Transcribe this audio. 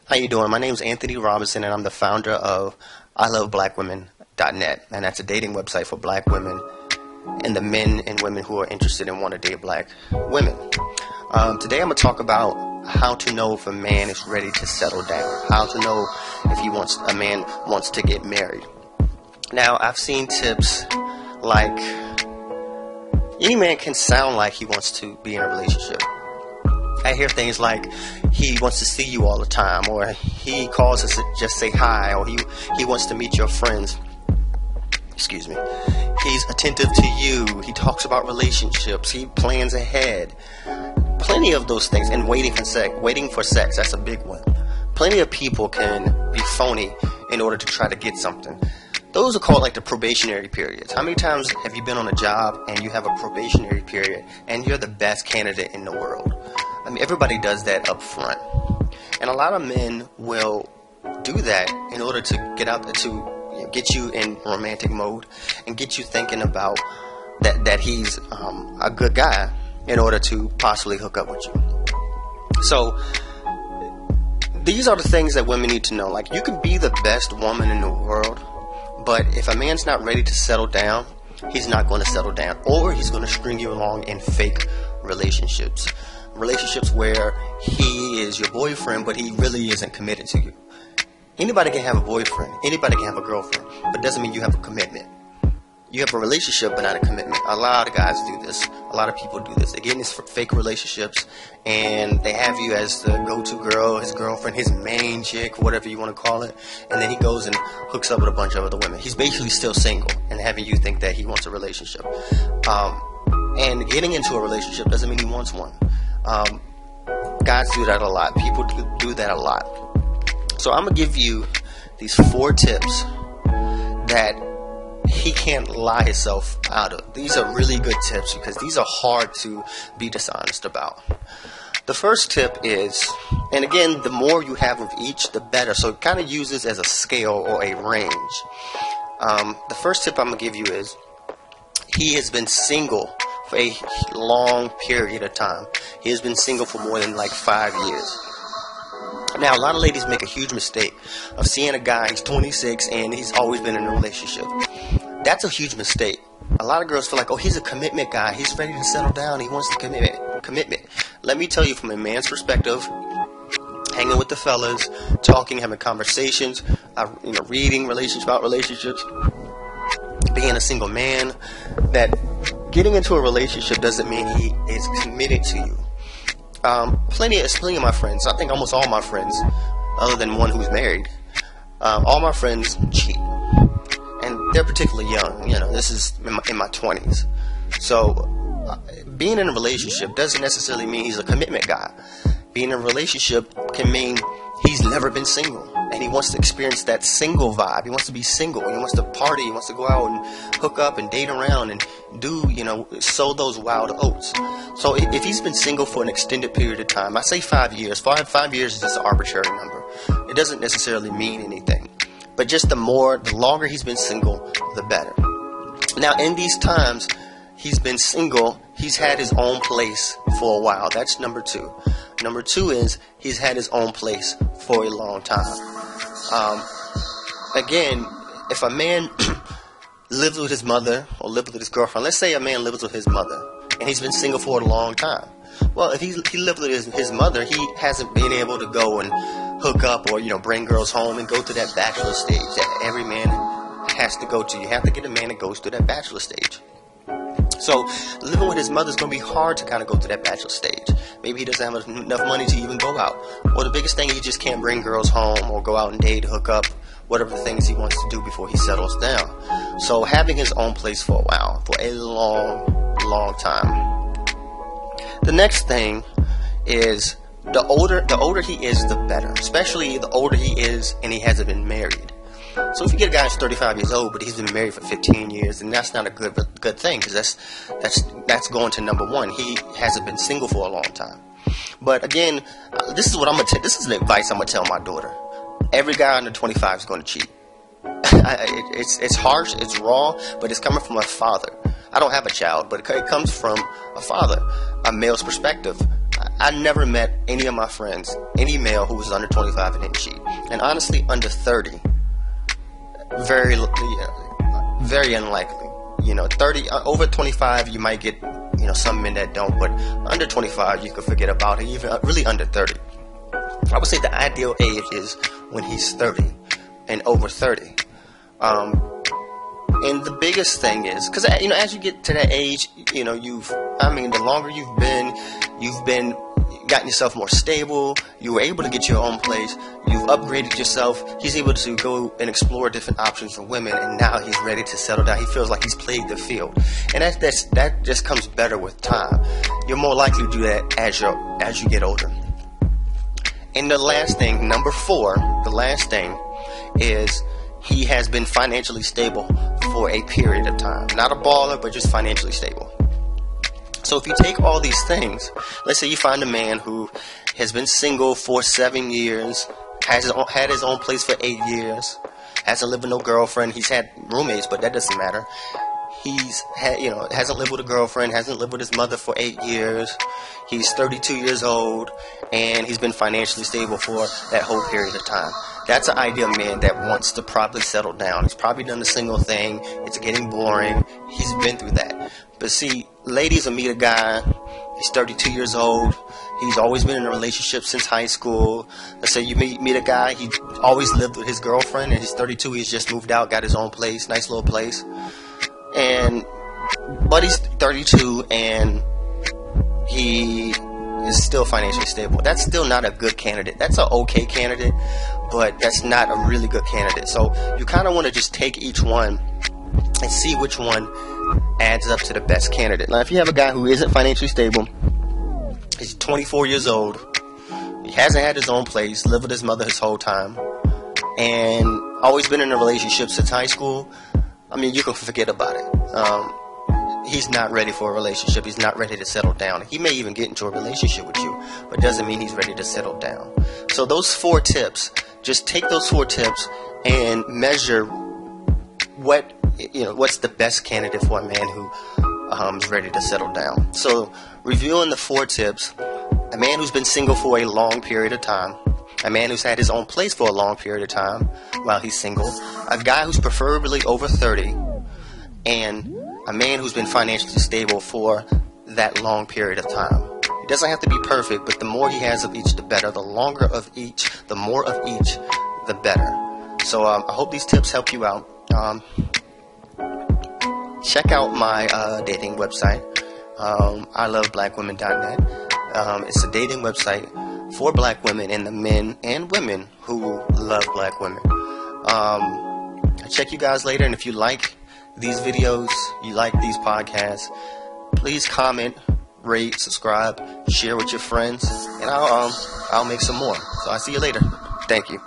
How you doing? My name is Anthony Robinson, and I'm the founder of ILoveBlackWomen.net, and that's a dating website for black women and the men and women who are interested and want to date black women. Today I'm going to talk about how to know if a man is ready to settle down, how to know if a man wants to get married. Now, I've seen tips like any man can sound like he wants to be in a relationship. I hear things like he wants to see you all the time, or he calls us to just say hi, or he wants to meet your friends. Excuse me. He's attentive to you. He talks about relationships. He plans ahead. Plenty of those things. And waiting for sex. That's a big one. Plenty of people can be phony in order to try to get something. Those are called like the probationary periods. How many times have you been on a job and you have a probationary period and you're the best candidate in the world? I mean, everybody does that up front. And a lot of men will do that in order to get you in romantic mode and get you thinking about that he's a good guy in order to possibly hook up with you. So these are the things that women need to know. Like, you can be the best woman in the world, but if a man's not ready to settle down, he's not going to settle down, or he's going to string you along in fake relationships where he is your boyfriend, but he really isn't committed to you. Anybody can have a boyfriend, anybody can have a girlfriend, but it doesn't mean you have a commitment. You have a relationship, but not a commitment. A lot of guys do this. A lot of people do this. They get in these fake relationships, and they have you as the go-to girl, his girlfriend, his main chick, whatever you want to call it, and then he goes and hooks up with a bunch of other women. He's basically still single and having you think that he wants a relationship. And getting into a relationship doesn't mean he wants one. Guys do that a lot. People do that a lot. So I'm going to give you these 4 tips that he can't lie himself out of. These are really good tips because these are hard to be dishonest about. The first tip is, and again, the more you have of each, the better. So kind of use this as a scale or a range. The first tip I'm going to give you is, he has been single for a long period of time. He has been single for more than like 5 years. Now, a lot of ladies make a huge mistake of seeing a guy, he's 26 and he's always been in a relationship. That's a huge mistake. A lot of girls feel like, oh, he's a commitment guy. He's ready to settle down. He wants the commitment. Let me tell you, from a man's perspective, hanging with the fellas, talking, having conversations, reading about relationships, being a single man, that getting into a relationship doesn't mean he is committed to you. Plenty of my friends, I think almost all my friends, other than one who's married, all my friends cheat, and they're particularly young. This is in my 20s. So being in a relationship doesn't necessarily mean he's a commitment guy. Being in a relationship can mean he's never been single, and he wants to experience that single vibe. He wants to be single. He wants to party. He wants to go out and hook up and date around and sow those wild oats. So if he's been single for an extended period of time, I say 5 years. 5 years is just an arbitrary number. It doesn't necessarily mean anything. But just the longer he's been single, the better. Now, in these times he's been single, he's had his own place for a while. That's number 2. Number 2 is he's had his own place for a long time. Again, if a man lives with his mother or lives with his girlfriend, let's say a man lives with his mother and he's been single for a long time. Well, if he lived with his mother, he hasn't been able to go and hook up or bring girls home and go to that bachelor stage that every man has to go to. You have to get a man that goes through that bachelor stage. So living with his mother is going to be hard to kind of go to that bachelor stage. Maybe he doesn't have enough money to even go out. Or the biggest thing, he just can't bring girls home or go out and date, hook up, whatever the things he wants to do before he settles down. So having his own place for a while, for a long time. The next thing is, the older he is, the better. Especially the older he is and he hasn't been married. So if you get a guy who's 35 years old, but he's been married for 15 years, then that's not a good thing, because that's going to number 1. He hasn't been single for a long time. But again, this is the advice I'm gonna tell my daughter. Every guy under 25 is going to cheat. It's harsh, it's raw, but it's coming from a father. I don't have a child, but it comes from a father, a male's perspective. I never met any of my friends, any male who was under 25 and didn't cheat. And honestly, under 30, very unlikely. 30 over 25, you might get some men that don't, but under 25, you can forget about it. Even really under 30, I would say the ideal age is when he's 30 and over 30. And the biggest thing is, because as you get to that age, the longer you've been gotten yourself more stable, you were able to get your own place, you've upgraded yourself. He's able to go and explore different options for women, and now he's ready to settle down. He feels like he's played the field, and that just comes better with time. You're more likely to do that as you get older. And the last thing, number 4, the last thing is he has been financially stable for a period of time. Not a baller, but just financially stable. So if you take all these things, let's say you find a man who has been single for 7 years, had his own place for 8 years, hasn't lived with no girlfriend. He's had roommates, but that doesn't matter. He's hasn't lived with a girlfriend, hasn't lived with his mother for 8 years. He's 32 years old, and he's been financially stable for that whole period of time. That's an ideal man that wants to probably settle down. He's probably done the single thing. It's getting boring. He's been through that. But see, ladies will meet a guy. He's 32 years old. He's always been in a relationship since high school. Let's say you meet a guy. He always lived with his girlfriend, and he's 32. He's just moved out, got his own place, nice little place. But he's 32 and he is still financially stable. That's still not a good candidate. That's an okay candidate, but that's not a really good candidate. So you kind of want to just take each one and see which one adds up to the best candidate. Now, if you have a guy who isn't financially stable, he's 24 years old, he hasn't had his own place, lived with his mother his whole time, and always been in a relationship since high school, you can forget about it. He's not ready for a relationship. He's not ready to settle down. He may even get into a relationship with you, but doesn't mean he's ready to settle down. So those 4 tips, just take those 4 tips and measure what's the best candidate for a man who is ready to settle down. So reviewing the 4 tips: a man who's been single for a long period of time, a man who's had his own place for a long period of time while he's single, a guy who's preferably over 30, and a man who's been financially stable for that long period of time. It doesn't have to be perfect, but the more he has of each, the better. The longer of each, the more of each, the better. So I hope these tips help you out. Check out my dating website, iloveblackwomen.net. It's a dating website for black women and the men and women who love black women. I'll check you guys later, and if you like these videos, you like these podcasts, please comment, rate, subscribe, share with your friends, and I'll make some more. So I'll see you later. Thank you.